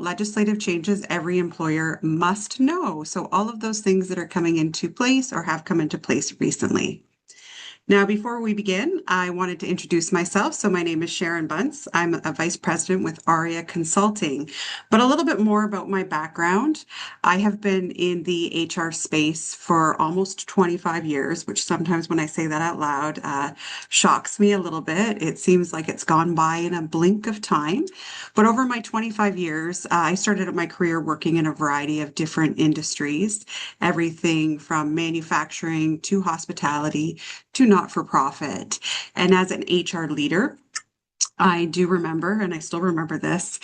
about legislative changes every employer must know. So all of those things that are coming into place or have come into place recently. Now, before we begin, I wanted to introduce myself. So my name is Sharon Bunce. I'm a vice president with ARIA Consulting. But a little bit more about my background. I have been in the HR space for almost 25 years, which sometimes when I say that out loud, shocks me a little bit. It seems like it's gone by in a blink of time. But over my 25 years, I started my career working in a variety of different industries, everything from manufacturing to hospitality to not-for-profit. And as an HR leader, I do remember, and I still remember this,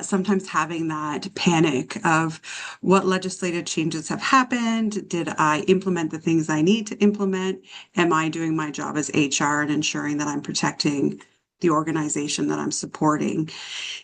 sometimes having that panic of what legislative changes have happened. Did I implement the things I need to implement? Am I doing my job as HR and ensuring that I'm protecting the organization that I'm supporting?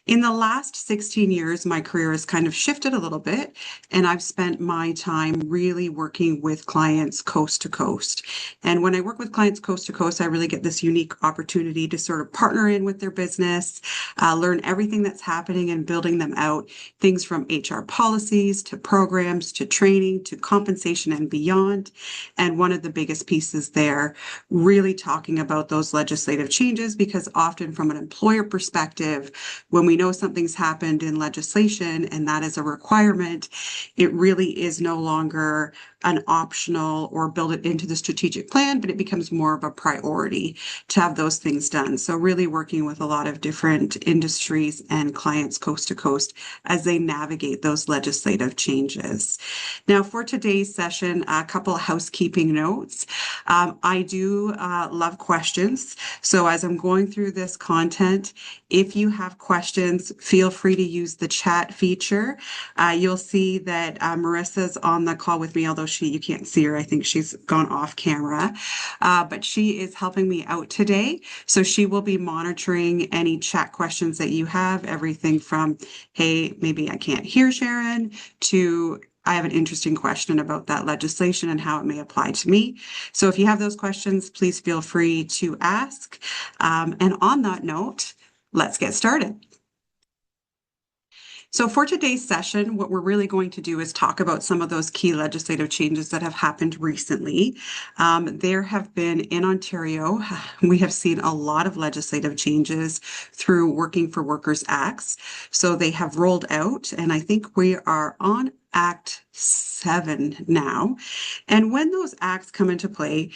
In the last 16 years, my career has kind of shifted a little bit, and I've spent my time really working with clients coast to coast. And when I work with clients coast to coast, I really get this unique opportunity to sort of partner in with their business, learn everything that's happening and building them out, things from HR policies to programs to training to compensation and beyond. And one of the biggest pieces there, really talking about those legislative changes, because often from an employer perspective, when we know something's happened in legislation and that is a requirement, it really is no longer an optional or build it into the strategic plan, but it becomes more of a priority to have those things done. So really working with a lot of different industries and clients coast to coast as they navigate those legislative changes. Now for today's session, a couple of housekeeping notes. I do love questions. So as I'm going through this content, if you have questions, feel free to use the chat feature. You'll see that Marissa's on the call with me, although you can't see her. I think she's gone off camera, but she is helping me out today. So she will be monitoring any chat questions that you have, everything from, hey, maybe I can't hear Sharon, to I have an interesting question about that legislation and how it may apply to me. So if you have those questions, please feel free to ask. And on that note, let's get started. So for today's session, what we're really going to do is talk about some of those key legislative changes that have happened recently. There have been in Ontario, we have seen a lot of legislative changes through Working for Workers Acts. So they have rolled out, and I think we are on Act 7 now. And when those acts come into play,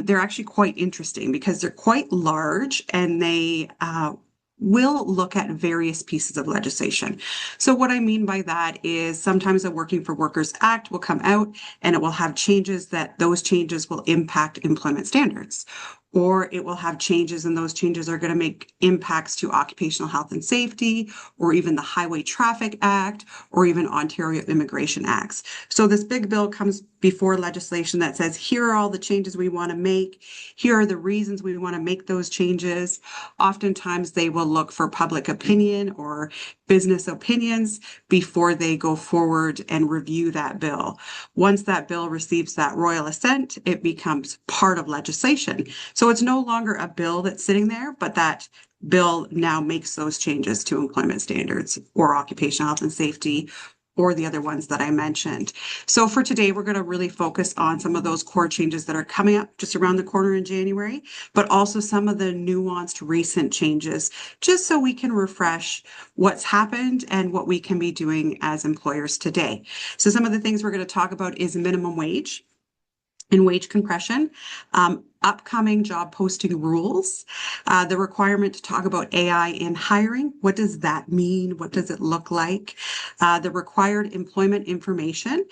they're actually quite interesting because they're quite large and they will look at various pieces of legislation. So what I mean by that is sometimes a Working for Workers Act will come out and it will have changes that those changes will impact employment standards. Or it will have changes and those changes are going to make impacts to occupational health and safety, or even the Highway Traffic Act, or even Ontario Immigration Acts. So this big bill comes before legislation that says, here are all the changes we want to make. Here are the reasons we want to make those changes. Oftentimes they will look for public opinion or business opinions before they go forward and review that bill. Once that bill receives that royal assent, it becomes part of legislation. So it's no longer a bill that's sitting there, but that bill now makes those changes to employment standards or occupational health and safety or the other ones that I mentioned. So for today, we're going to really focus on some of those core changes that are coming up just around the corner in January, but also some of the nuanced recent changes, just so we can refresh what's happened and what we can be doing as employers today. So some of the things we're going to talk about is minimum wage and wage compression, upcoming job posting rules, the requirement to talk about AI in hiring. What does that mean? What does it look like? The required employment information.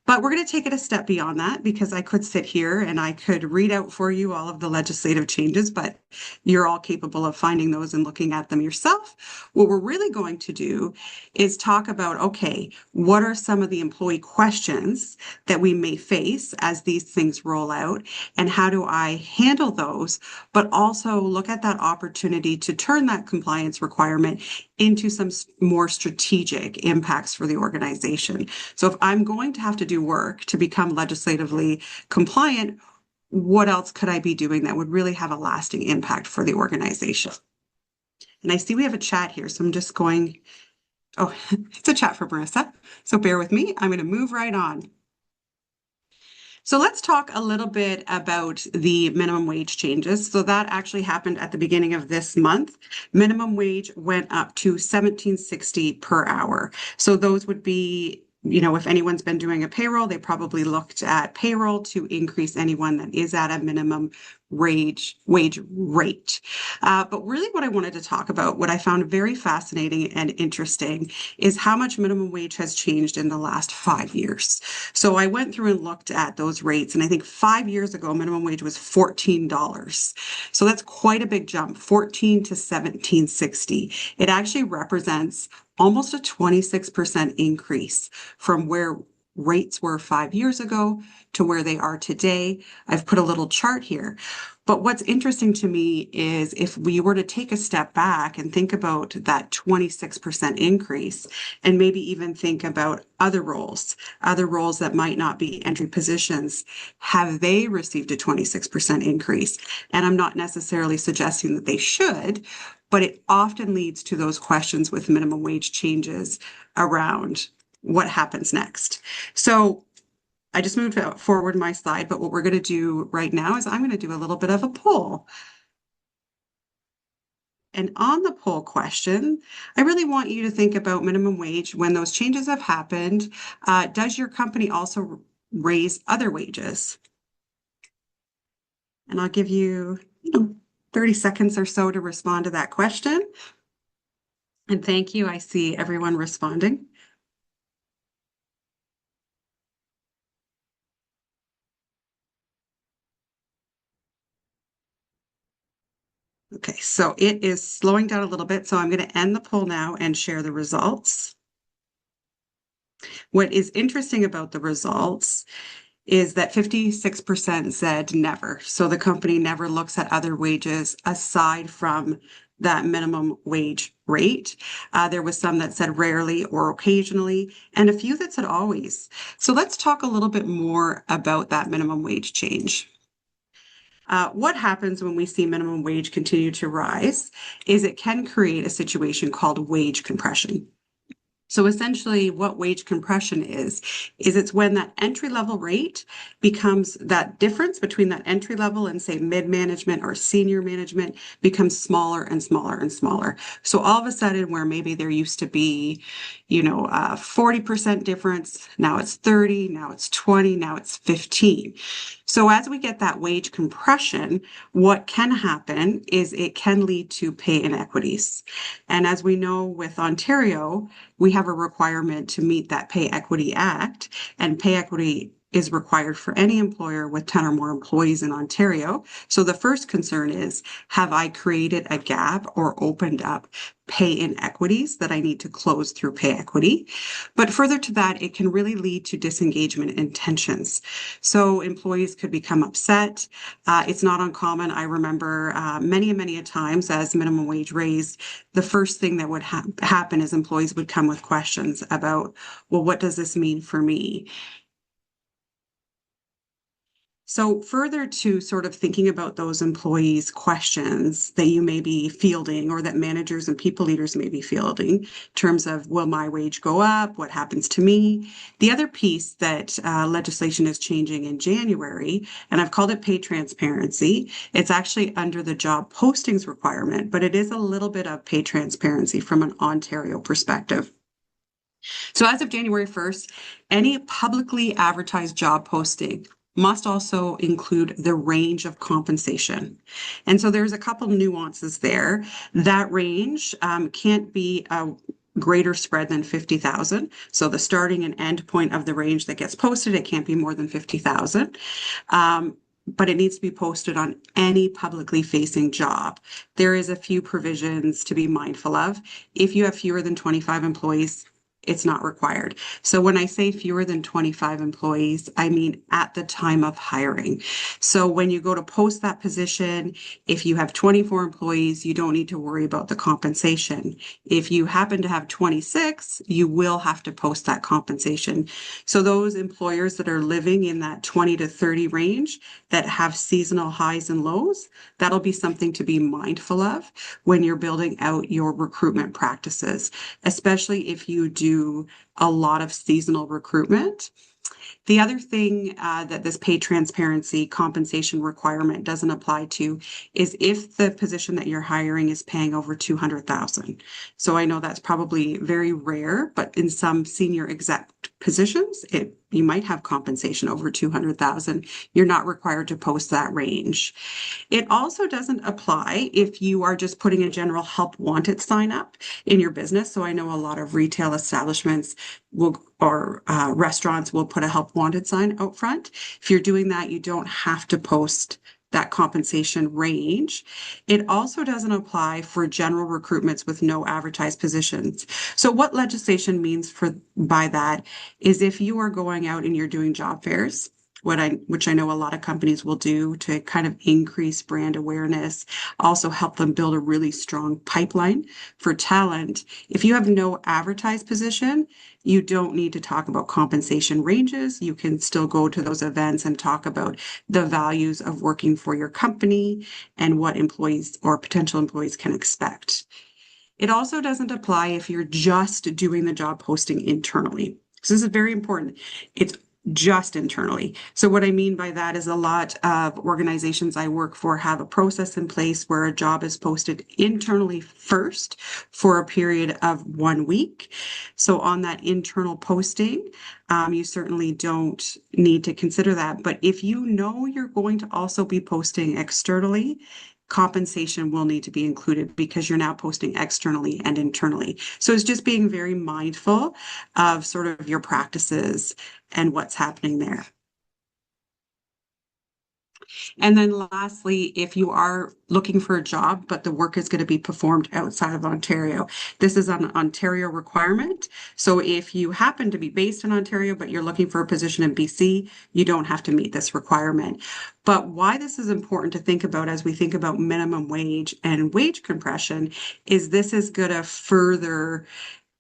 But we're going to take it a step beyond that because I could sit here and I could read out for you all of the legislative changes, but you're all capable of finding those and looking at them yourself. What we're really going to do is talk about, okay, what are some of the employee questions that we may face as these things roll out, and how do I handle those, but also look at that opportunity to turn that compliance requirement into some more strategic impacts for the organization. So if I'm going to have to do work to become legislatively compliant, what else could I be doing that would really have a lasting impact for the organization? And I see we have a chat here, so I'm just going Oh, it's a chat for Marissa. So bear with me. I'm going to move right on. So let's talk a little bit about the minimum wage changes. So that actually happened at the beginning of this month. Minimum wage went up to 17.60 per hour. So those would be, if anyone's been doing a payroll, they probably looked at payroll to increase anyone that is at a minimum wage rate. But really what I wanted to talk about, what I found very fascinating and interesting, is how much minimum wage has changed in the last 5 years. So I went through and looked at those rates, and I think 5 years ago, minimum wage was $14. So that's quite a big jump, 14 to 17.60. It actually represents almost a 26% increase from where rates were 5 years ago to where they are today. I've put a little chart here. But what's interesting to me is if we were to take a step back and think about that 26% increase, and maybe even think about other roles that might not be entry positions, have they received a 26% increase? And I'm not necessarily suggesting that they should, but it often leads to those questions with minimum wage changes around what happens next. So I just moved forward my slide, but what we're going to do right now is I'm going to do a little bit of a poll. And on the poll question, I really want you to think about minimum wage when those changes have happened. Does your company also raise other wages? And I'll give you, 30 seconds or so to respond to that question. And thank you. I see everyone responding. Okay, so it is slowing down a little bit. So I'm going to end the poll now and share the results. What is interesting about the results is that 56% said never. So the company never looks at other wages aside from that minimum wage rate. There was some that said rarely or occasionally, and a few that said always. So let's talk a little bit more about that minimum wage change. What happens when we see minimum wage continue to rise is it can create a situation called wage compression. So essentially what wage compression is it's when that entry level rate becomes that difference between that entry level and say mid-management or senior management becomes smaller and smaller and smaller. So all of a sudden where maybe there used to be, 40% difference, now it's 30, now it's 20, now it's 15. So as we get that wage compression, what can happen is it can lead to pay inequities. And as we know with Ontario, we have a requirement to meet that Pay Equity Act, and pay equity is required for any employer with 10 or more employees in Ontario. So the first concern is, have I created a gap or opened up pay inequities that I need to close through pay equity? But further to that, it can really lead to disengagement and tensions. So employees could become upset. It's not uncommon. I remember many a times as minimum wage raised, the first thing that would happen is employees would come with questions about, well, what does this mean for me? So further to sort of thinking about those employees' questions that you may be fielding or that managers and people leaders may be fielding in terms of, will my wage go up? What happens to me? The other piece that legislation is changing in January, and I've called it pay transparency. It's actually under the job postings requirement, but it is a little bit of pay transparency from an Ontario perspective. So as of January 1st, any publicly advertised job posting must also include the range of compensation. And so there's a couple nuances there. That range can't be a greater spread than 50,000. So the starting and end point of the range that gets posted, it can't be more than 50,000. But it needs to be posted on any publicly facing job. There is a few provisions to be mindful of. If you have fewer than 25 employees, it's not required. So when I say fewer than 25 employees, I mean at the time of hiring. So when you go to post that position, if you have 24 employees, you don't need to worry about the compensation. If you happen to have 26, you will have to post that compensation. So those employers that are living in that 20 to 30 range that have seasonal highs and lows, that'll be something to be mindful of when you're building out your recruitment practices, especially if you do a lot of seasonal recruitment. The other thing that this pay transparency compensation requirement doesn't apply to is if the position that you're hiring is paying over 200,000. So I know that's probably very rare, but in some senior exec positions, you might have compensation over 200,000. You're not required to post that range. It also doesn't apply if you are just putting a general help wanted sign up in your business. So I know a lot of retail establishments will or restaurants will put a help wanted sign out front. If you're doing that, you don't have to post that compensation range. It also doesn't apply for general recruitments with no advertised positions. So what legislation means by that is if you are going out and you're doing job fairs, which I know a lot of companies will do to kind of increase brand awareness, also help them build a really strong pipeline for talent. If you have no advertised position, you don't need to talk about compensation ranges. You can still go to those events and talk about the values of working for your company and what employees or potential employees can expect. It also doesn't apply if you're just doing the job posting internally. So this is very important. It's just internally. So what I mean by that is a lot of organizations I work for have a process in place where a job is posted internally first for a period of 1 week. So on that internal posting, you certainly don't need to consider that. But if you know you're going to also be posting externally, compensation will need to be included because you're now posting externally and internally. So it's just being very mindful of sort of your practices and what's happening there. And then lastly, if you are looking for a job, but the work is going to be performed outside of Ontario, this is an Ontario requirement. So if you happen to be based in Ontario, but you're looking for a position in BC, you don't have to meet this requirement. But why this is important to think about as we think about minimum wage and wage compression is this is going to further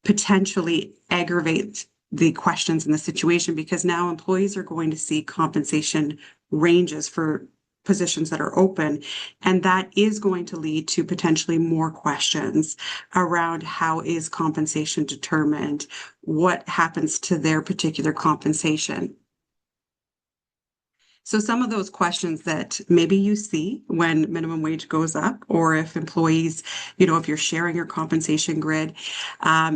potentially aggravate the questions in the situation because now employees are going to see compensation ranges for positions that are open. And that is going to lead to potentially more questions around how is compensation determined, what happens to their particular compensation. So some of those questions that maybe you see when minimum wage goes up, or if employees, if you're sharing your compensation grid,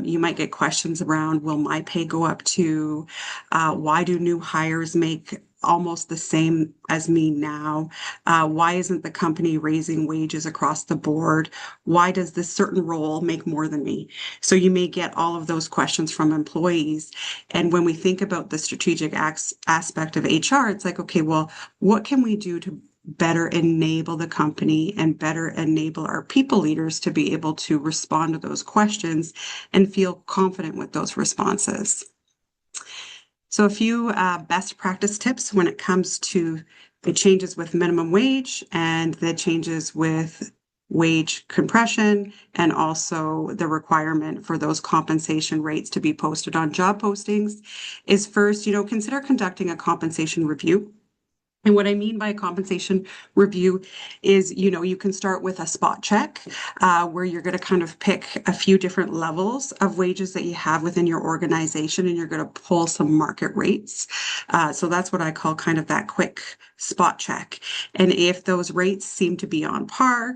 you might get questions around, will my pay go up too? Why do new hires make almost the same as me now? Why isn't the company raising wages across the board? Why does this certain role make more than me? So you may get all of those questions from employees. And when we think about the strategic aspect of HR, it's like, okay, well, what can we do to better enable the company and better enable our people leaders to be able to respond to those questions and feel confident with those responses? So a few best practice tips when it comes to the changes with minimum wage and the changes with wage compression and also the requirement for those compensation rates to be posted on job postings is first, consider conducting a compensation review. And what I mean by a compensation review is, you can start with a spot check where you're going to kind of pick a few different levels of wages that you have within your organization and you're going to pull some market rates. So that's what I call kind of that quick spot check. And if those rates seem to be on par,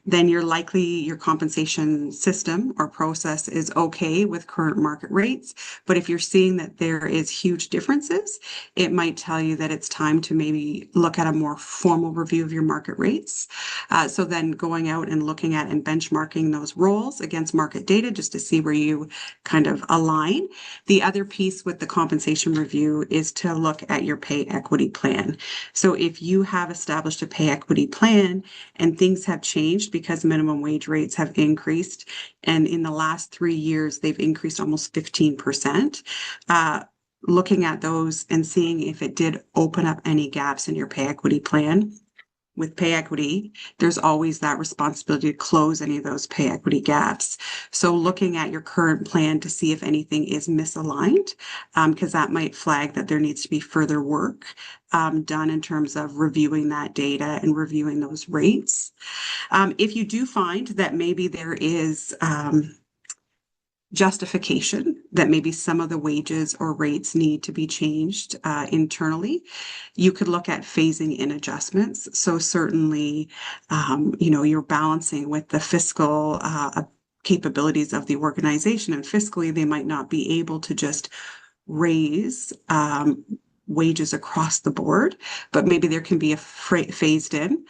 then your compensation system or process is okay with current market rates. But if you're seeing that there is huge differences, it might tell you that it's time to maybe look at a more formal review of your market rates. So then going out and looking at and benchmarking those roles against market data just to see where you kind of align. The other piece with the compensation review is to look at your pay equity plan. So if you have established a pay equity plan and things have changed because minimum wage rates have increased, and in the last 3 years, they've increased almost 15%, looking at those and seeing if it did open up any gaps in your pay equity plan. With pay equity, there's always that responsibility to close any of those pay equity gaps. So looking at your current plan to see if anything is misaligned, because that might flag that there needs to be further work done in terms of reviewing that data and reviewing those rates. If you do find that maybe there is justification that maybe some of the wages or rates need to be changed internally, you could look at phasing in adjustments. So certainly, you're balancing with the fiscal capabilities of the organization, and fiscally, they might not be able to just raise wages across the board, but maybe there can be a phased in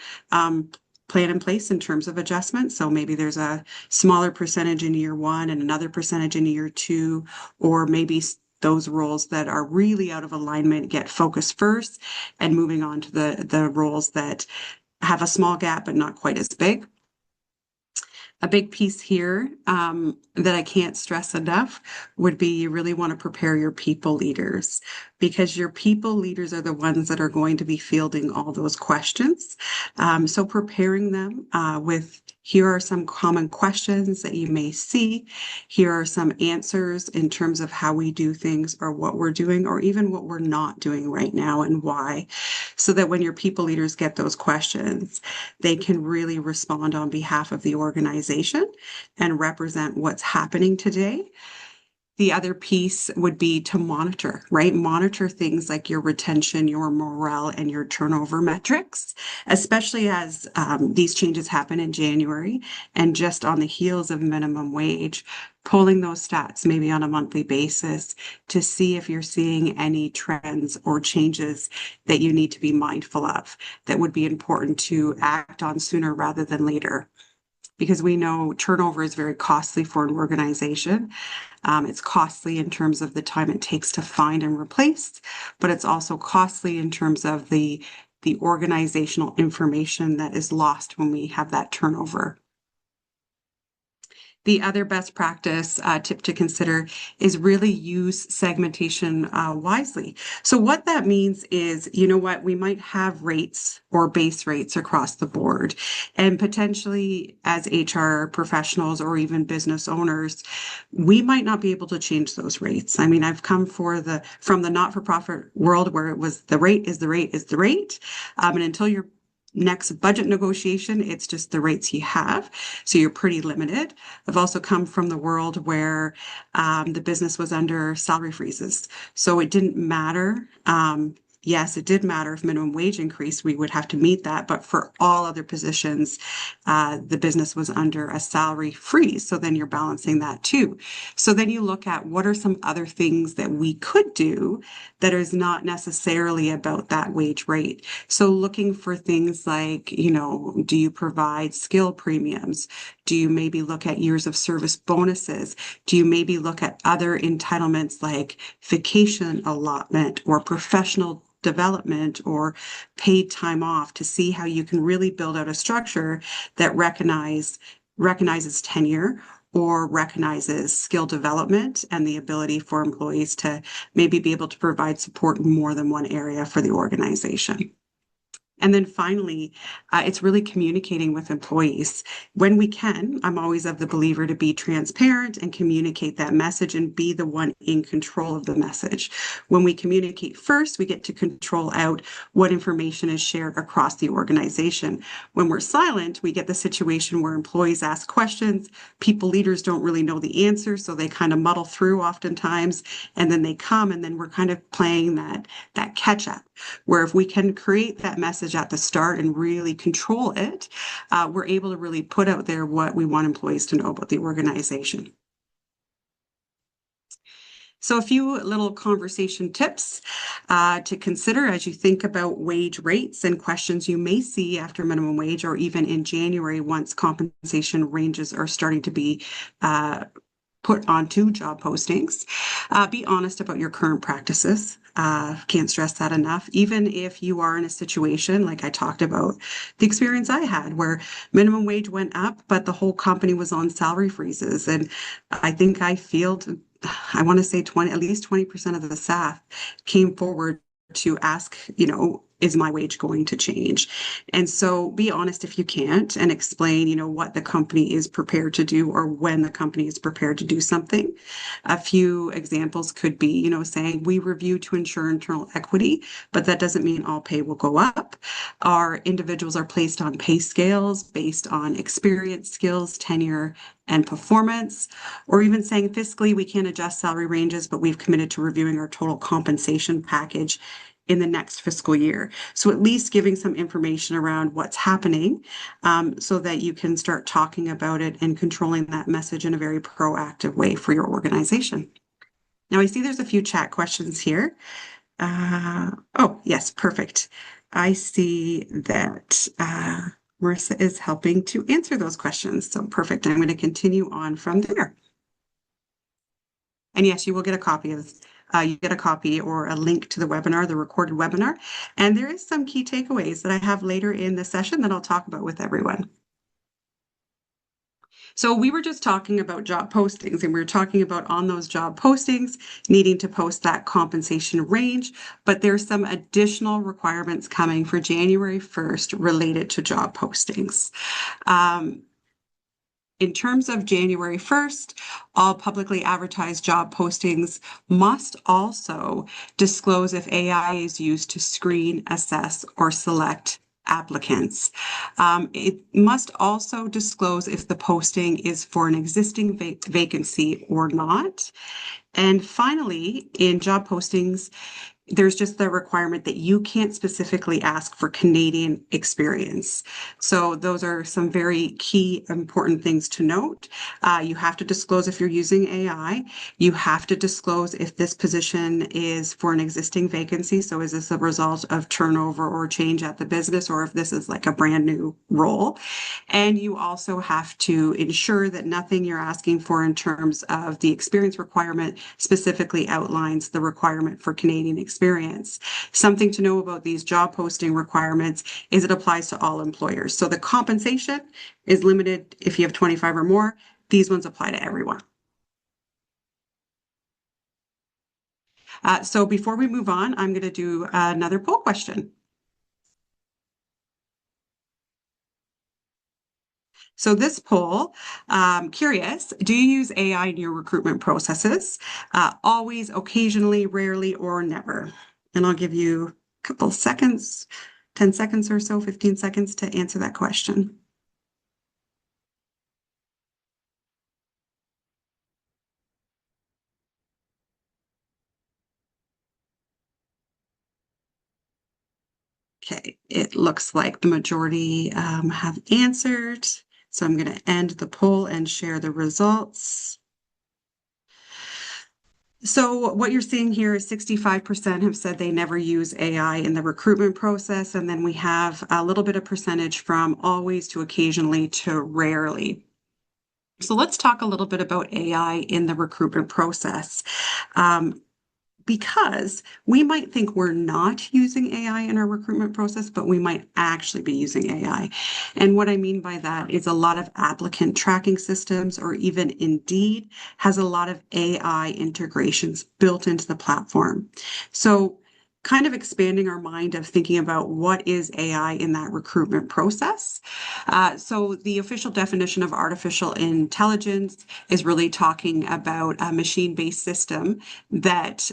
plan in place in terms of adjustment. So maybe there's a smaller percentage in year one and another percentage in year two, or maybe those roles that are really out of alignment get focused first and moving on to the roles that have a small gap but not quite as big. A big piece here that I can't stress enough would be you really want to prepare your people leaders, because your people leaders are the ones that are going to be fielding all those questions. So preparing them with, here are some common questions that you may see. Here are some answers in terms of how we do things or what we're doing or even what we're not doing right now and why. So that when your people leaders get those questions, they can really respond on behalf of the organization and represent what's happening today. The other piece would be to monitor, right? Monitor things like your retention, your morale, and your turnover metrics, especially as these changes happen in January and just on the heels of minimum wage, pulling those stats maybe on a monthly basis to see if you're seeing any trends or changes that you need to be mindful of that would be important to act on sooner rather than later. Because we know turnover is very costly for an organization. It's costly in terms of the time it takes to find and replace, but it's also costly in terms of the organizational information that is lost when we have that turnover. The other best practice tip to consider is really use segmentation wisely. So what that means is, you know what, we might have rates or base rates across the board, and potentially as HR professionals or even business owners, we might not be able to change those rates. I mean, I've come from the not-for-profit world where it was the rate is the rate is the rate, and until you're next budget negotiation, it's just the rates you have. So you're pretty limited. I've also come from the world where the business was under salary freezes. So it didn't matter. Yes, it did matter if minimum wage increased, we would have to meet that. But for all other positions, the business was under a salary freeze. So then you're balancing that too. So then you look at what are some other things that we could do that is not necessarily about that wage rate. So looking for things like, do you provide skill premiums? Do you maybe look at years of service bonuses? Do you maybe look at other entitlements like vacation allotment or professional development or paid time off to see how you can really build out a structure that recognizes tenure or recognizes skill development and the ability for employees to maybe be able to provide support in more than one area for the organization. And then finally, it's really communicating with employees. When we can, I'm always of the believer to be transparent and communicate that message and be the one in control of the message. When we communicate first, we get to control out what information is shared across the organization. When we're silent, we get the situation where employees ask questions, people leaders don't really know the answer, so they kind of muddle through oftentimes, and then they come, and then we're kind of playing that catch up, where if we can create that message at the start and really control it, we're able to really put out there what we want employees to know about the organization. So a few little conversation tips to consider as you think about wage rates and questions you may see after minimum wage or even in January once compensation ranges are starting to be put onto job postings. Be honest about your current practices. Can't stress that enough. Even if you are in a situation like I talked about, the experience I had where minimum wage went up, but the whole company was on salary freezes. And I think I want to say 20, at least 20% of the staff came forward to ask, is my wage going to change? And so be honest if you can't and explain, what the company is prepared to do or when the company is prepared to do something. A few examples could be, saying we review to ensure internal equity, but that doesn't mean all pay will go up. Our individuals are placed on pay scales based on experience, skills, tenure, and performance, or even saying fiscally we can't adjust salary ranges, but we've committed to reviewing our total compensation package in the next fiscal year. So at least giving some information around what's happening so that you can start talking about it and controlling that message in a very proactive way for your organization. Now I see there's a few chat questions here. Oh, yes, perfect. I see that Marissa is helping to answer those questions. So perfect. I'm going to continue on from there. And yes, you will get a copy of you get a copy or a link to the webinar, the recorded webinar. And there is some key takeaways that I have later in the session that I'll talk about with everyone. So we were just talking about job postings, and we were talking about on those job postings needing to post that compensation range, but there's some additional requirements coming for January 1st related to job postings. In terms of January 1st, all publicly advertised job postings must also disclose if AI is used to screen, assess, or select applicants. It must also disclose if the posting is for an existing vacancy or not. And finally, in job postings, there's just the requirement that you can't specifically ask for Canadian experience. So those are some very key important things to note. You have to disclose if you're using AI. You have to disclose if this position is for an existing vacancy. So is this a result of turnover or change at the business, or if this is like a brand new role? And you also have to ensure that nothing you're asking for in terms of the experience requirement specifically outlines the requirement for Canadian experience. Something to know about these job posting requirements is it applies to all employers. So the compensation is limited if you have 25 or more. These ones apply to everyone. So before we move on, I'm going to do another poll question. So this poll, curious, do you use AI in your recruitment processes? Always, occasionally, rarely, or never? And I'll give you a couple seconds, 10 seconds or so, 15 seconds to answer that question. Okay, it looks like the majority have answered. So I'm going to end the poll and share the results. So what you're seeing here is 65% have said they never use AI in the recruitment process. And then we have a little bit of percentage from always to occasionally to rarely. So let's talk a little bit about AI in the recruitment process. Because we might think we're not using AI in our recruitment process, but we might actually be using AI. And what I mean by that is a lot of applicant tracking systems, or even Indeed, has a lot of AI integrations built into the platform. So kind of expanding our mind of thinking about what is AI in that recruitment process. So the official definition of artificial intelligence is really talking about a machine-based system that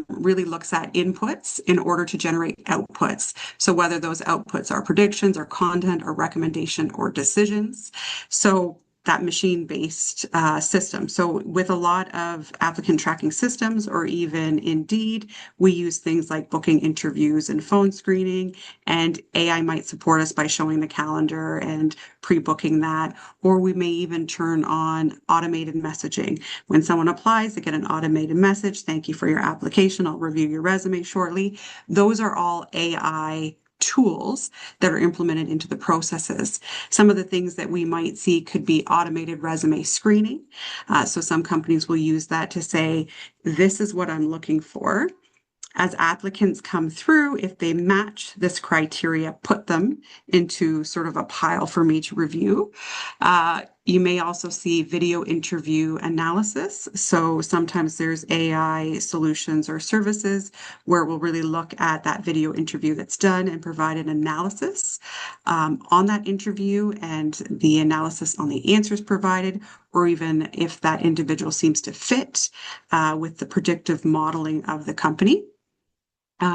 really looks at inputs in order to generate outputs. So whether those outputs are predictions or content or recommendation or decisions. So that machine-based system. So with a lot of applicant tracking systems, or even Indeed, we use things like booking interviews and phone screening, and AI might support us by showing the calendar and pre-booking that, or we may even turn on automated messaging. When someone applies, they get an automated message, thank you for your application, I'll review your resume shortly. Those are all AI tools that are implemented into the processes. Some of the things that we might see could be automated resume screening. So some companies will use that to say, this is what I'm looking for. As applicants come through, if they match this criteria, put them into sort of a pile for me to review. You may also see video interview analysis. So sometimes there's AI solutions or services where we'll really look at that video interview that's done and provide an analysis on that interview and the analysis on the answers provided, or even if that individual seems to fit with the predictive modeling of the company.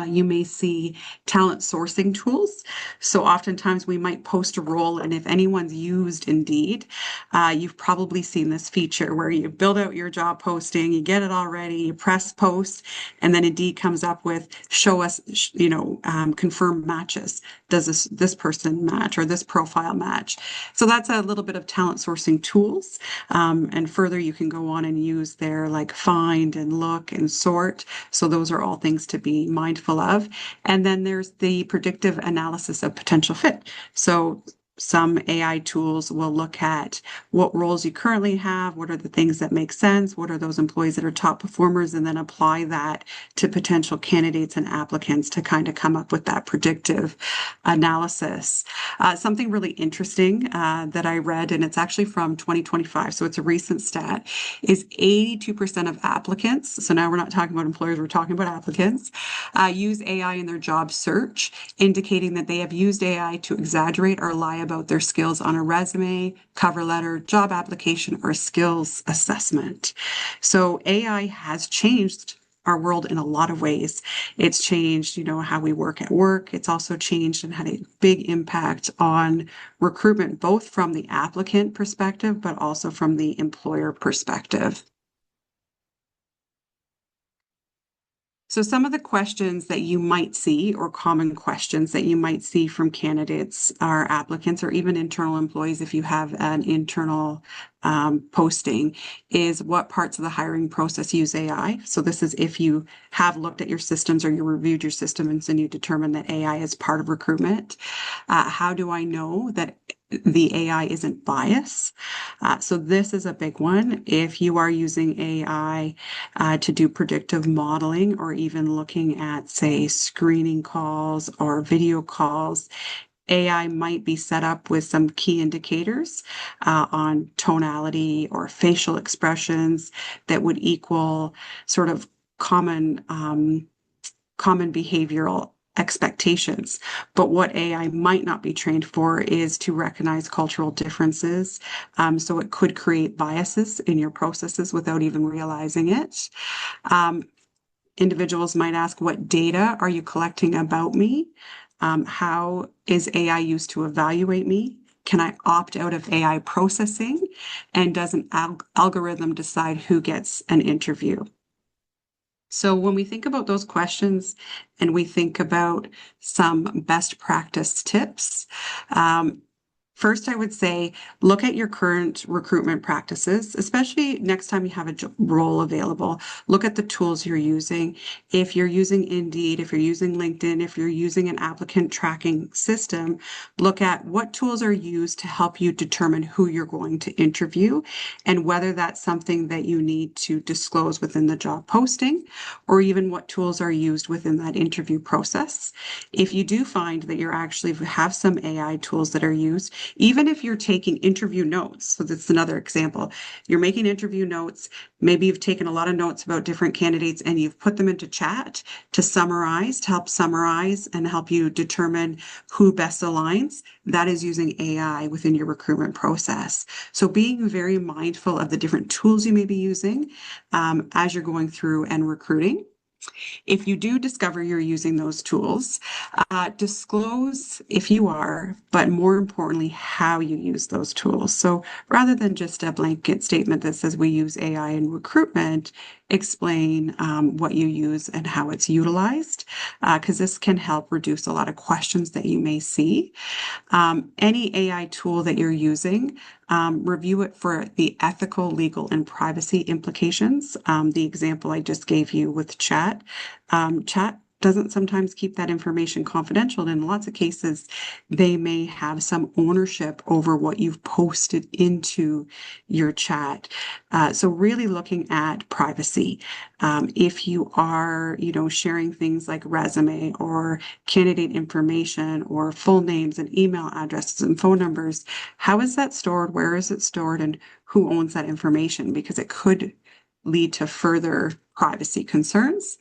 You may see talent sourcing tools. So oftentimes we might post a role, and if anyone's used Indeed, you've probably seen this feature where you build out your job posting, you get it all ready, you press post, and then Indeed comes up with show us, confirm matches. Does this person match or this profile match? So that's a little bit of talent sourcing tools. And further, you can go on and use their like find and look and sort. So those are all things to be mindful of. And then there's the predictive analysis of potential fit. So some AI tools will look at what roles you currently have, what are the things that make sense, what are those employees that are top performers, and then apply that to potential candidates and applicants to kind of come up with that predictive analysis. Something really interesting that I read, and it's actually from 2025, so it's a recent stat, is 82% of applicants, so now we're not talking about employers, we're talking about applicants, use AI in their job search, indicating that they have used AI to exaggerate or lie about their skills on a resume, cover letter, job application, or skills assessment. So AI has changed our world in a lot of ways. It's changed, how we work at work. It's also changed and had a big impact on recruitment, both from the applicant perspective, but also from the employer perspective. So some of the questions that you might see, or common questions that you might see from candidates or applicants, or even internal employees if you have an internal posting, is what parts of the hiring process use AI. So this is if you have looked at your systems or you reviewed your systems and you determine that AI is part of recruitment. How do I know that the AI isn't biased? So this is a big one. If you are using AI to do predictive modeling, or even looking at, say, screening calls or video calls, AI might be set up with some key indicators on tonality or facial expressions that would equal sort of common behavioral expectations. But what AI might not be trained for is to recognize cultural differences. So it could create biases in your processes without even realizing it. Individuals might ask, what data are you collecting about me? How is AI used to evaluate me? Can I opt out of AI processing? And does an algorithm decide who gets an interview? So when we think about those questions and we think about some best practice tips, first, I would say look at your current recruitment practices, especially next time you have a role available. Look at the tools you're using. If you're using Indeed, if you're using LinkedIn, if you're using an applicant tracking system, look at what tools are used to help you determine who you're going to interview and whether that's something that you need to disclose within the job posting, or even what tools are used within that interview process. If you do find that you actually have some AI tools that are used, even if you're taking interview notes, so that's another example, you're making interview notes, maybe you've taken a lot of notes about different candidates and you've put them into chat to help summarize and help you determine who best aligns, that is using AI within your recruitment process. So being very mindful of the different tools you may be using as you're going through and recruiting. If you do discover you're using those tools, disclose if you are, but more importantly, how you use those tools. So rather than just a blanket statement that says we use AI in recruitment, explain what you use and how it's utilized, because this can help reduce a lot of questions that you may see. Any AI tool that you're using, review it for the ethical, legal, and privacy implications. The example I just gave you with chat doesn't sometimes keep that information confidential. And in lots of cases, they may have some ownership over what you've posted into your chat. So really looking at privacy. If you are, sharing things like resume or candidate information or full names and email addresses and phone numbers, how is that stored? Where is it stored? And who owns that information? Because it could lead to further privacy concerns.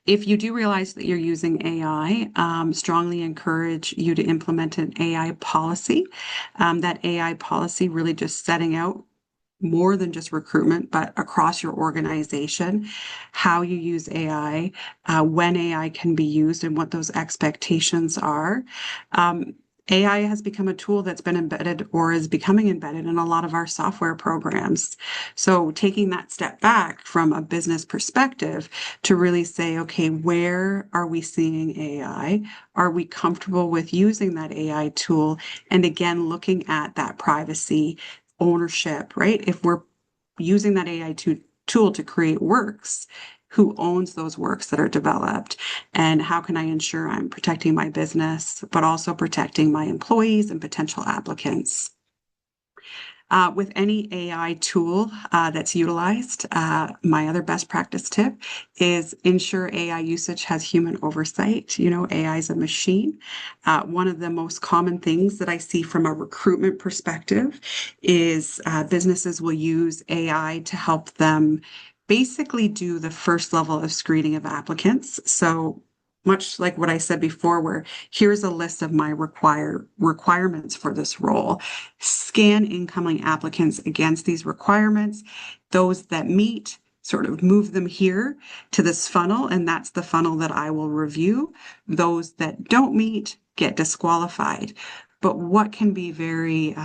If you do realize that you're using AI, strongly encourage you to implement an AI policy. That AI policy really just setting out more than just recruitment, but across your organization, how you use AI, when AI can be used, and what those expectations are. AI has become a tool that's been embedded or is becoming embedded in a lot of our software programs. So taking that step back from a business perspective to really say, okay, where are we seeing AI? Are we comfortable with using that AI tool? And again, looking at that privacy ownership, right? If we're using that AI tool to create works, who owns those works that are developed? And how can I ensure I'm protecting my business, but also protecting my employees and potential applicants? With any AI tool that's utilized, my other best practice tip is ensure AI usage has human oversight. AI is a machine. One of the most common things that I see from a recruitment perspective is businesses will use AI to help them basically do the first level of screening of applicants. So much like what I said before, where here's a list of my requirements for this role. Scan incoming applicants against these requirements. Those that meet, sort of move them here to this funnel, and that's the funnel that I will review. Those that don't meet get disqualified. But what can be very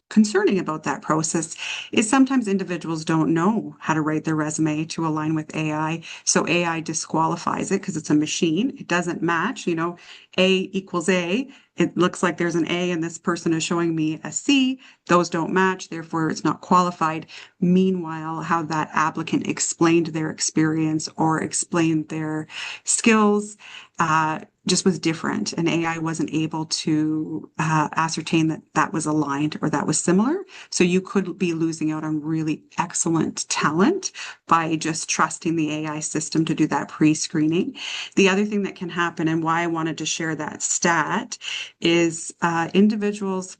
concerning about that process is sometimes individuals don't know how to write their resume to align with AI. So AI disqualifies it because it's a machine. It doesn't match, A equals A. It looks like there's an A and this person is showing me a C. Those don't match, therefore it's not qualified. Meanwhile, how that applicant explained their experience or explained their skills just was different, and AI wasn't able to ascertain that that was aligned or that was similar. So you could be losing out on really excellent talent by just trusting the AI system to do that pre-screening. The other thing that can happen, and why I wanted to share that stat, is individuals,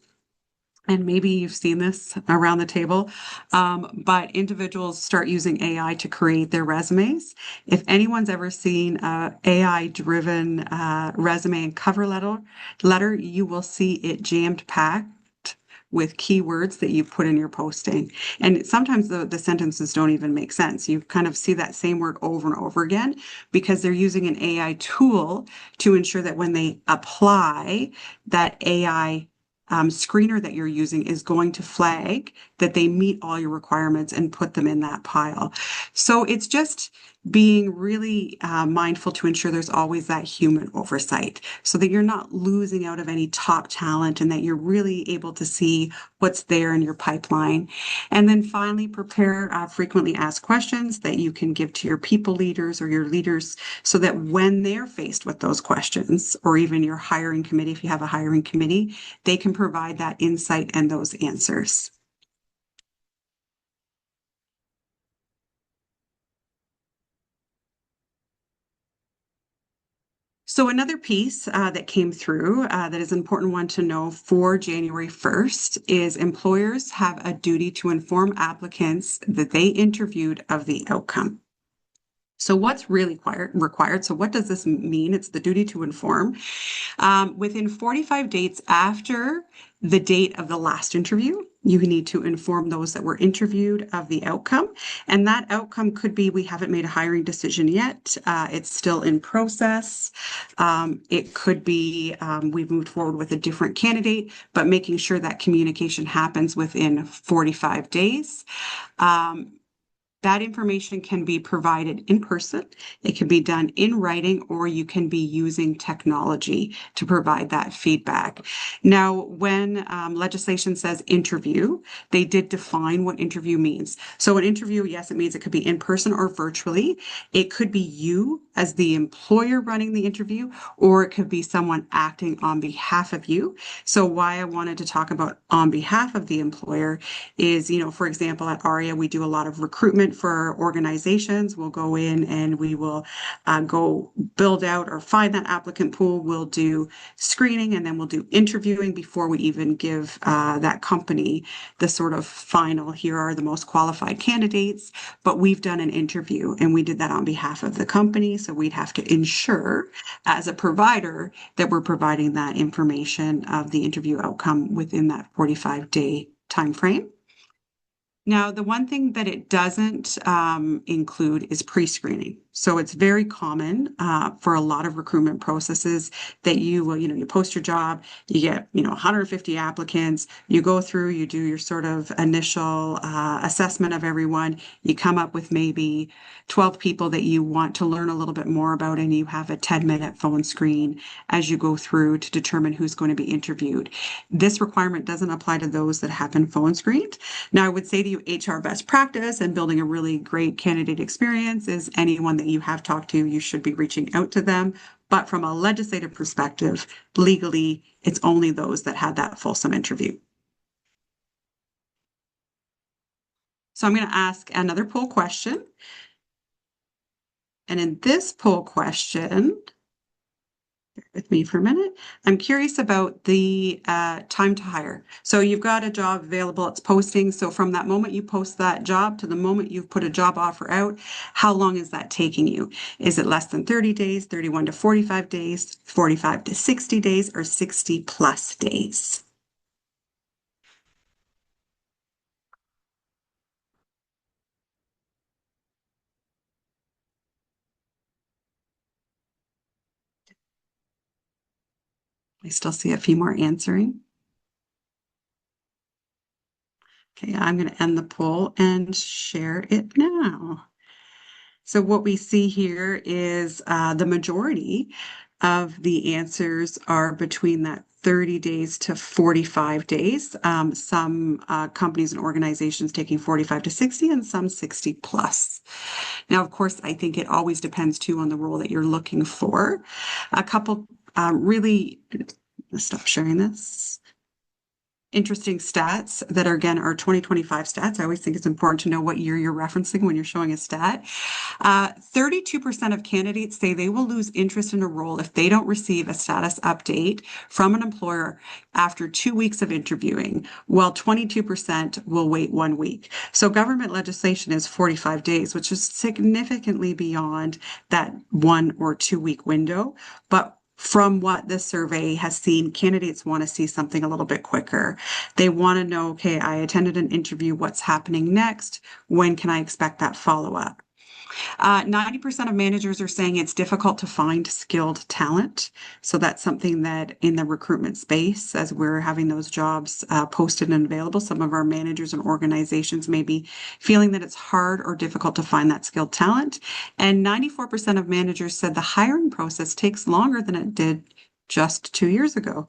and maybe you've seen this around the table, but individuals start using AI to create their resumes. If anyone's ever seen a AI-driven resume and cover letter, you will see it jammed packed with keywords that you put in your posting. And sometimes the sentences don't even make sense. You kind of see that same word over and over again because they're using an AI tool to ensure that when they apply, that AI screener that you're using is going to flag that they meet all your requirements and put them in that pile. So it's just being really mindful to ensure there's always that human oversight so that you're not losing out of any top talent and that you're really able to see what's there in your pipeline. And then finally, prepare frequently asked questions that you can give to your people leaders or your leaders so that when they're faced with those questions, or even your hiring committee, if you have a hiring committee, they can provide that insight and those answers. So another piece that came through that is an important one to know for January 1st is employers have a duty to inform applicants that they interviewed of the outcome. So what's really required? So what does this mean? It's the duty to inform. Within 45 days after the date of the last interview, you need to inform those that were interviewed of the outcome. And that outcome could be we haven't made a hiring decision yet. It's still in process. It could be we've moved forward with a different candidate, but making sure that communication happens within 45 days. That information can be provided in person, it can be done in writing, or you can be using technology to provide that feedback. Now, when legislation says interview, they did define what interview means. So, an interview, yes, it means it could be in person or virtually. It could be you as the employer running the interview, or it could be someone acting on behalf of you. So, why I wanted to talk about on behalf of the employer is, for example, at ARIA, we do a lot of recruitment for organizations. We'll go in and we will go build out or find that applicant pool. We'll do screening and then we'll do interviewing before we even give that company the sort of final, here are the most qualified candidates. But we've done an interview and we did that on behalf of the company. So we'd have to ensure as a provider that we're providing that information of the interview outcome within that 45-day time frame. Now, the one thing that it doesn't include is pre-screening. So it's very common for a lot of recruitment processes that you will, you post your job, you get, 150 applicants, you go through, you do your sort of initial assessment of everyone, you come up with maybe 12 people that you want to learn a little bit more about, and you have a 10-minute phone screen as you go through to determine who's going to be interviewed. This requirement doesn't apply to those that have been phone screened. Now, I would say to you, HR best practice and building a really great candidate experience is anyone that you have talked to, you should be reaching out to them. But from a legislative perspective, legally, it's only those that had that fulsome interview. So I'm going to ask another poll question. And in this poll question, bear with me for a minute, I'm curious about the time to hire. So you've got a job available, it's posting. So from that moment you post that job to the moment you've put a job offer out, how long is that taking you? Is it less than 30 days, 31 to 45 days, 45 to 60 days, or 60 plus days? I still see a few more answering. Okay, I'm going to end the poll and share it now. So what we see here is the majority of the answers are between that 30 days to 45 days. Some companies and organizations taking 45 to 60 and some 60 plus. Now, of course, I think it always depends too on the role that you're looking for. A couple really, let's stop sharing this. Interesting stats that are, again, are 2025 stats. I always think it's important to know what year you're referencing when you're showing a stat. 32% of candidates say they will lose interest in a role if they don't receive a status update from an employer after 2 weeks of interviewing, while 22% will wait 1 week. So government legislation is 45 days, which is significantly beyond that 1 or 2 week window. But from what this survey has seen, candidates want to see something a little bit quicker. They want to know, okay, I attended an interview, what's happening next? When can I expect that follow-up? 90% of managers are saying it's difficult to find skilled talent. So that's something that in the recruitment space, as we're having those jobs posted and available, some of our managers and organizations may be feeling that it's hard or difficult to find that skilled talent. And 94% of managers said the hiring process takes longer than it did just 2 years ago.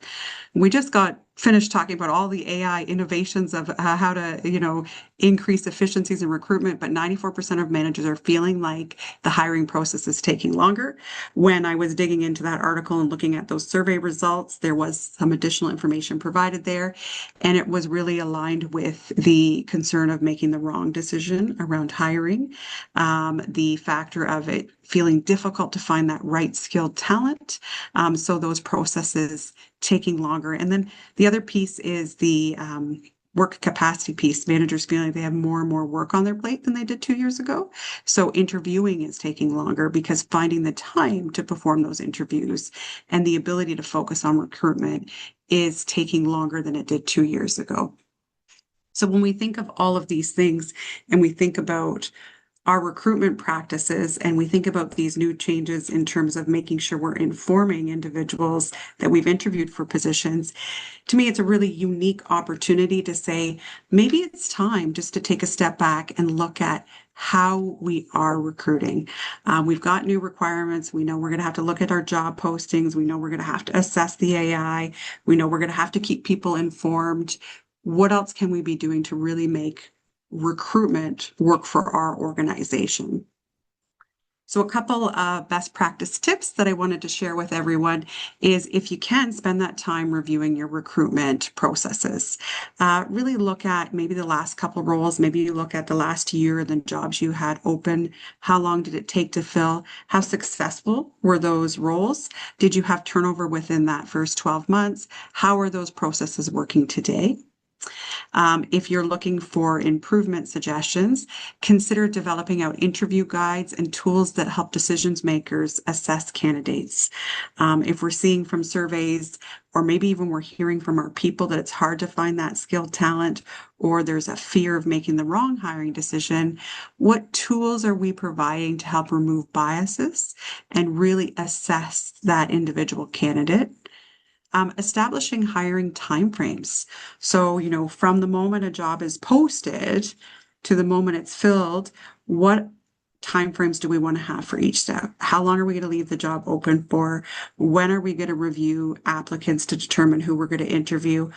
We just got finished talking about all the AI innovations of how to, increase efficiencies in recruitment, but 94% of managers are feeling like the hiring process is taking longer. When I was digging into that article and looking at those survey results, there was some additional information provided there, and it was really aligned with the concern of making the wrong decision around hiring, the factor of it feeling difficult to find that right skilled talent. So those processes taking longer. And then the other piece is the work capacity piece. Managers feeling like they have more and more work on their plate than they did 2 years ago. So interviewing is taking longer because finding the time to perform those interviews and the ability to focus on recruitment is taking longer than it did 2 years ago. So when we think of all of these things and we think about our recruitment practices and we think about these new changes in terms of making sure we're informing individuals that we've interviewed for positions, to me, it's a really unique opportunity to say, maybe it's time just to take a step back and look at how we are recruiting. We've got new requirements. We know we're going to have to look at our job postings. We know we're going to have to assess the AI. We know we're going to have to keep people informed. What else can we be doing to really make recruitment work for our organization? So a couple of best practice tips that I wanted to share with everyone is if you can spend that time reviewing your recruitment processes. Really look at maybe the last couple roles, maybe you look at the last year, the jobs you had open, how long did it take to fill, how successful were those roles? Did you have turnover within that first 12 months? How are those processes working today? If you're looking for improvement suggestions, consider developing out interview guides and tools that help decision makers assess candidates. If we're seeing from surveys, or maybe even we're hearing from our people that it's hard to find that skilled talent, or there's a fear of making the wrong hiring decision, what tools are we providing to help remove biases and really assess that individual candidate? Establishing hiring timeframes. So, from the moment a job is posted to the moment it's filled, what timeframes do we want to have for each step? How long are we going to leave the job open for? When are we going to review applicants to determine who we're going to interview?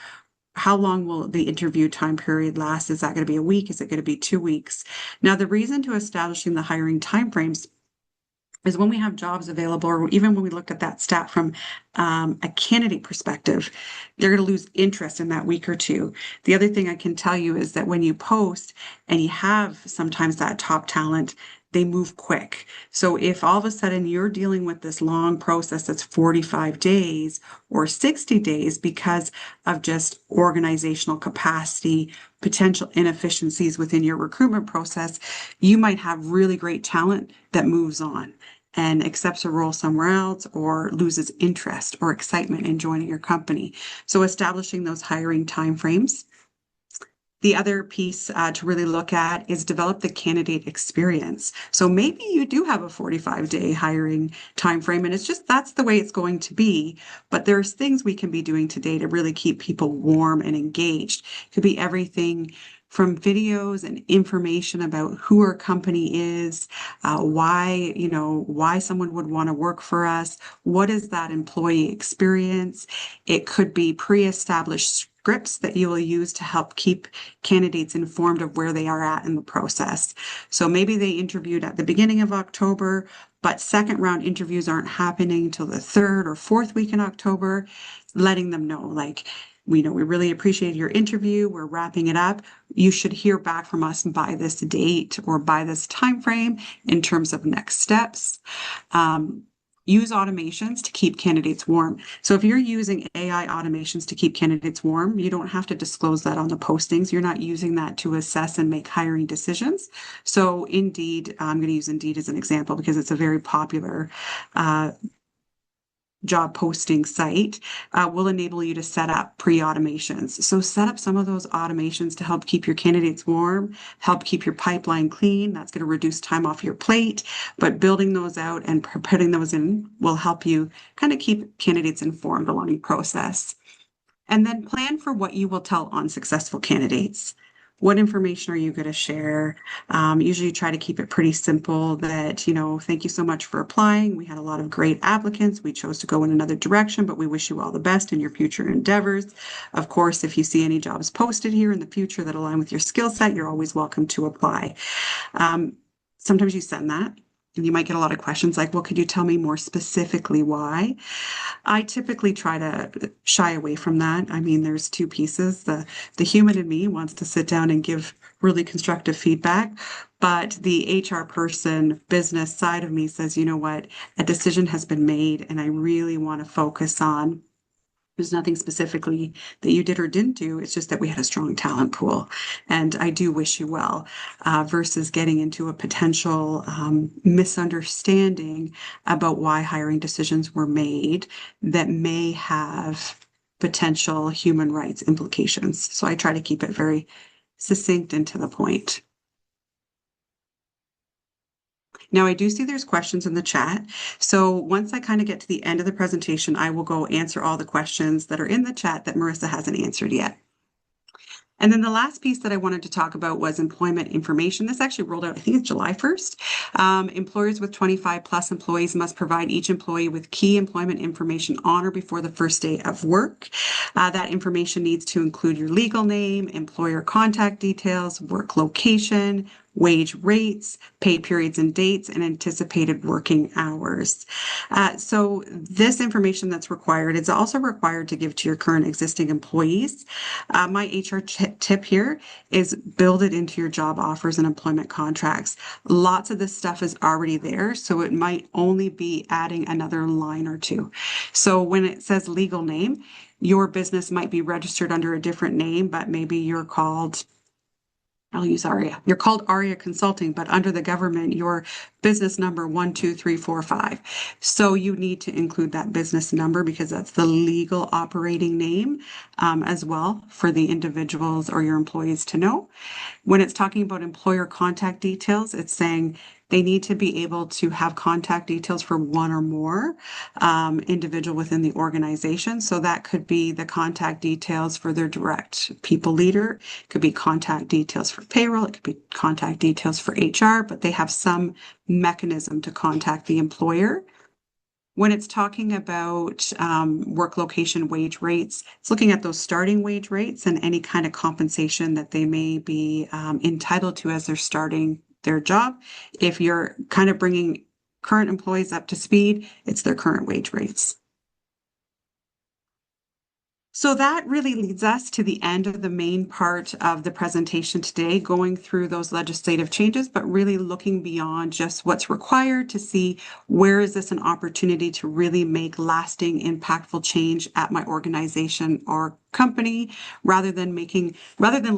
How long will the interview time period last? Is that going to be a week? Is it going to be 2 weeks? Now, the reason to establishing the hiring timeframes is when we have jobs available, or even when we looked at that stat from a candidate perspective, they're going to lose interest in that week or two. The other thing I can tell you is that when you post and you have sometimes that top talent, they move quick. So if all of a sudden you're dealing with this long process that's 45 days or 60 days because of just organizational capacity, potential inefficiencies within your recruitment process, you might have really great talent that moves on and accepts a role somewhere else or loses interest or excitement in joining your company. So establishing those hiring timeframes. The other piece to really look at is develop the candidate experience. So maybe you do have a 45-day hiring timeframe, and it's just that's the way it's going to be. But there's things we can be doing today to really keep people warm and engaged. It could be everything from videos and information about who our company is, why someone would want to work for us, what is that employee experience. It could be pre-established scripts that you will use to help keep candidates informed of where they are at in the process. So maybe they interviewed at the beginning of October, but second round interviews aren't happening until the third or fourth week in October, letting them know, like, we really appreciate your interview. We're wrapping it up. You should hear back from us by this date or by this time frame in terms of next steps. Use automations to keep candidates warm. So if you're using AI automations to keep candidates warm, you don't have to disclose that on the postings. You're not using that to assess and make hiring decisions. So Indeed, I'm going to use Indeed as an example because it's a very popular job posting site, will enable you to set up pre-automations. So set up some of those automations to help keep your candidates warm, help keep your pipeline clean. That's going to reduce time off your plate, but building those out and putting those in will help you kind of keep candidates informed along the process. And then plan for what you will tell unsuccessful candidates. What information are you going to share? Usually try to keep it pretty simple that, thank you so much for applying. We had a lot of great applicants. We chose to go in another direction, but we wish you all the best in your future endeavors. Of course, if you see any jobs posted here in the future that align with your skill set, you're always welcome to apply. Sometimes you send that. And you might get a lot of questions like, well, could you tell me more specifically why? I typically try to shy away from that. I mean, there's two pieces. The human in me wants to sit down and give really constructive feedback, but the HR person, business side of me says, you know what, a decision has been made and I really want to focus on. There's nothing specifically that you did or didn't do. It's just that we had a strong talent pool. And I do wish you well, versus getting into a potential misunderstanding about why hiring decisions were made that may have potential human rights implications. So I try to keep it very succinct and to the point. Now, I do see there's questions in the chat. So once I kind of get to the end of the presentation, I will go answer all the questions that are in the chat that Marissa hasn't answered yet. And then the last piece that I wanted to talk about was employment information. This actually rolled out, I think it's July 1st. Employers with 25 plus employees must provide each employee with key employment information on or before the first day of work. That information needs to include your legal name, employer contact details, work location, wage rates, pay periods and dates, and anticipated working hours. So this information that's required is also required to give to your current existing employees. My HR tip here is build it into your job offers and employment contracts. Lots of this stuff is already there, so it might only be adding another line or two. So when it says legal name, your business might be registered under a different name, but maybe you're called, I'll use ARIA. You're called ARIA Consulting, but under the government, your business number 12345. So you need to include that business number because that's the legal operating name as well for the individuals or your employees to know. When it's talking about employer contact details, it's saying they need to be able to have contact details for one or more individual within the organization. So that could be the contact details for their direct people leader. It could be contact details for payroll. It could be contact details for HR, but they have some mechanism to contact the employer. When it's talking about work location wage rates, it's looking at those starting wage rates and any kind of compensation that they may be entitled to as they're starting their job. If you're kind of bringing current employees up to speed, it's their current wage rates. So that really leads us to the end of the main part of the presentation today, going through those legislative changes, but really looking beyond just what's required to see where is this an opportunity to really make lasting, impactful change at my organization or company, rather than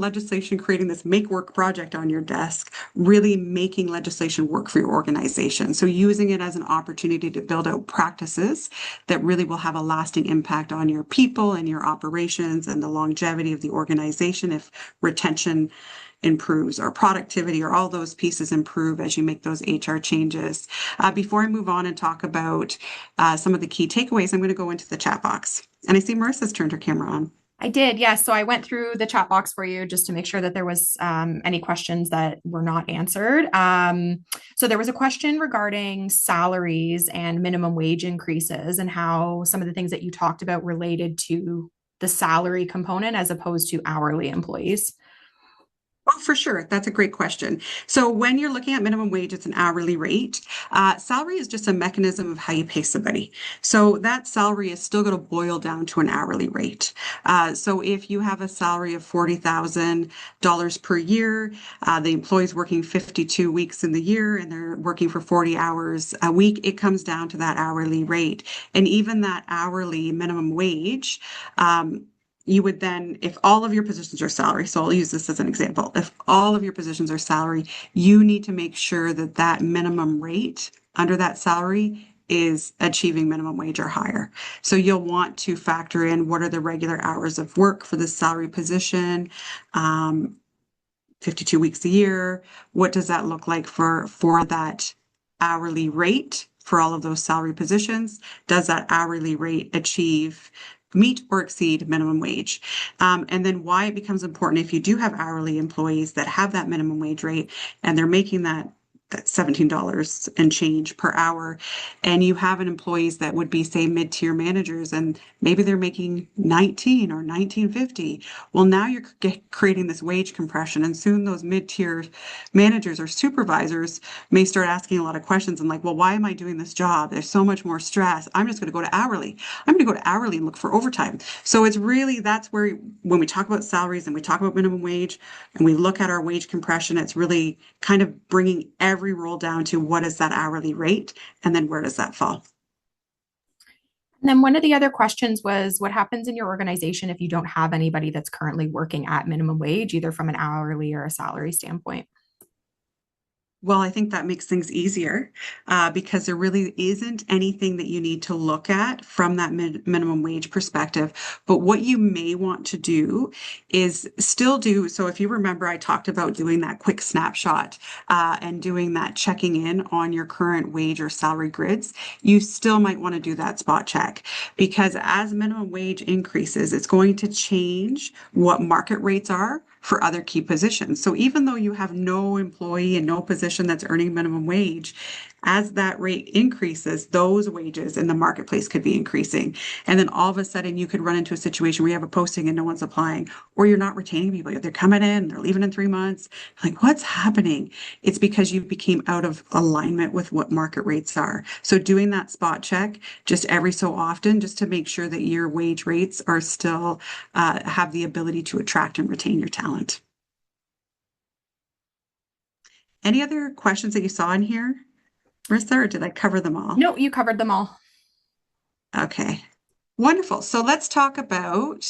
legislation creating this make work project on your desk, really making legislation work for your organization. So using it as an opportunity to build out practices that really will have a lasting impact on your people and your operations and the longevity of the organization if retention improves or productivity or all those pieces improve as you make those HR changes. Before I move on and talk about some of the key takeaways, I'm going to go into the chat box. And I see Marissa's turned her camera on. I did, yes. So I went through the chat box for you just to make sure that there was any questions that were not answered. So there was a question regarding salaries and minimum wage increases and how some of the things that you talked about related to the salary component as opposed to hourly employees. Oh, for sure. That's a great question. So when you're looking at minimum wage, it's an hourly rate. Salary is just a mechanism of how you pay somebody. So that salary is still going to boil down to an hourly rate. So if you have a salary of $40,000 per year, the employee's working 52 weeks in the year and they're working for 40 hours a week, it comes down to that hourly rate. And even that hourly minimum wage, you would then, if all of your positions are salary, so I'll use this as an example. If all of your positions are salary, you need to make sure that that minimum rate under that salary is achieving minimum wage or higher. So you'll want to factor in what are the regular hours of work for the salary position, 52 weeks a year. What does that look like for that hourly rate for all of those salary positions? Does that hourly rate meet or exceed minimum wage? And then why it becomes important if you do have hourly employees that have that minimum wage rate and they're making that $17 and change per hour, and you have an employees that would be, say, mid-tier managers, and maybe they're making 19 or 19.50. Well, now you're creating this wage compression, and soon those mid-tier managers or supervisors may start asking a lot of questions and like, well, why am I doing this job? There's so much more stress. I'm just going to go to hourly. I'm going to go to hourly and look for overtime. So it's really, that's where when we talk about salaries and we talk about minimum wage and we look at our wage compression, it's really kind of bringing every role down to what is that hourly rate and then where does that fall. And then one of the other questions was what happens in your organization if you don't have anybody that's currently working at minimum wage, either from an hourly or a salary standpoint? Well, I think that makes things easier because there really isn't anything that you need to look at from that minimum wage perspective. But what you may want to do is still do. So, if you remember, I talked about doing that quick snapshot and doing that checking in on your current wage or salary grids. You still might want to do that spot check because as minimum wage increases, it's going to change what market rates are for other key positions. So even though you have no employee and no position that's earning minimum wage, as that rate increases, those wages in the marketplace could be increasing. And then all of a sudden you could run into a situation where you have a posting and no one's applying, or you're not retaining people. They're coming in, they're leaving in 3 months. Like, what's happening? It's because you became out of alignment with what market rates are. So doing that spot check just every so often, just to make sure that your wage rates are still have the ability to attract and retain your talent. Any other questions that you saw in here, Marissa, or did I cover them all? No, you covered them all. Okay, wonderful. So let's talk about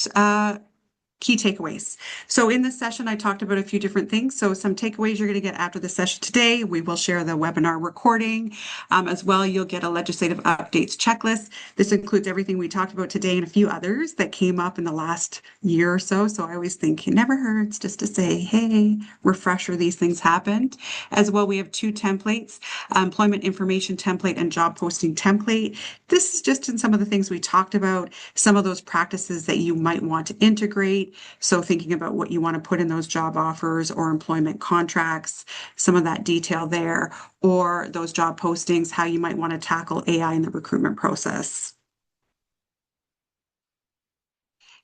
key takeaways. So in this session, I talked about a few different things. So some takeaways you're going to get after the session today. We will share the webinar recording. As well, you'll get a legislative updates checklist. This includes everything we talked about today and a few others that came up in the last year or so. So I always think it never hurts just to say, hey, refresher, these things happened. As well, we have two templates, employment information template and job posting template. This is just in some of the things we talked about, some of those practices that you might want to integrate. So thinking about what you want to put in those job offers or employment contracts, some of that detail there, or those job postings, how you might want to tackle AI in the recruitment process.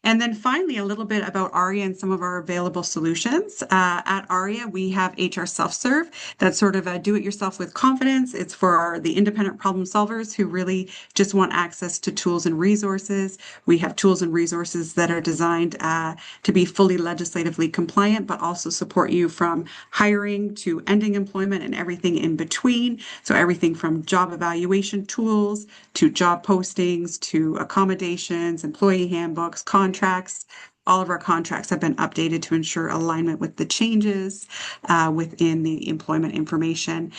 And then finally, a little bit about ARIA and some of our available solutions. At ARIA, we have HR self-serve. That's sort of a do-it-yourself with confidence. It's for the independent problem solvers who really just want access to tools and resources. We have tools and resources that are designed to be fully legislatively compliant, but also support you from hiring to ending employment and everything in between. So everything from job evaluation tools to job postings to accommodations, employee handbooks, contracts. All of our contracts have been updated to ensure alignment with the changes within the employment information.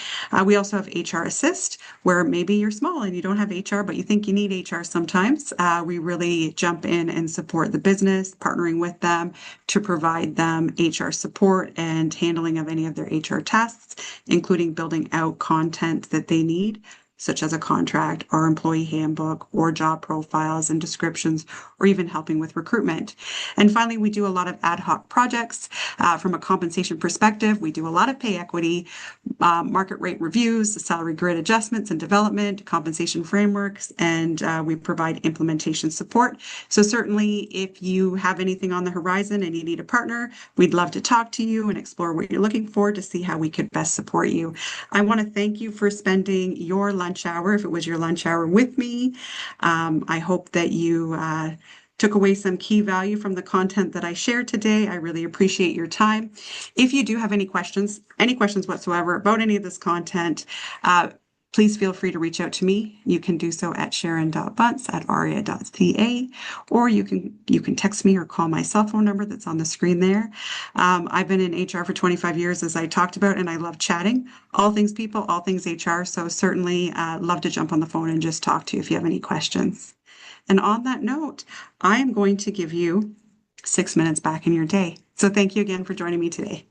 We also have HR Assist, where maybe you're small and you don't have HR, but you think you need HR sometimes. We really jump in and support the business, partnering with them to provide them HR support and handling of any of their HR tasks, including building out content that they need, such as a contract or employee handbook or job profiles and descriptions, or even helping with recruitment. And finally, we do a lot of ad hoc projects from a compensation perspective. We do a lot of pay equity, market rate reviews, the salary grid adjustments and development, compensation frameworks, and we provide implementation support. So certainly if you have anything on the horizon and you need a partner, we'd love to talk to you and explore what you're looking for to see how we could best support you. I want to thank you for spending your lunch hour, if it was your lunch hour, with me. I hope that you took away some key value from the content that I shared today. I really appreciate your time. If you do have any questions whatsoever about any of this content, please feel free to reach out to me. You can do so at sharon.bunce@aria.ca, or you can text me or call my cell phone number that's on the screen there. I've been in HR for 25 years, as I talked about, and I love chatting. All things people, all things HR. So certainly love to jump on the phone and just talk to you if you have any questions. And on that note, I am going to give you 6 minutes back in your day. So thank you again for joining me today.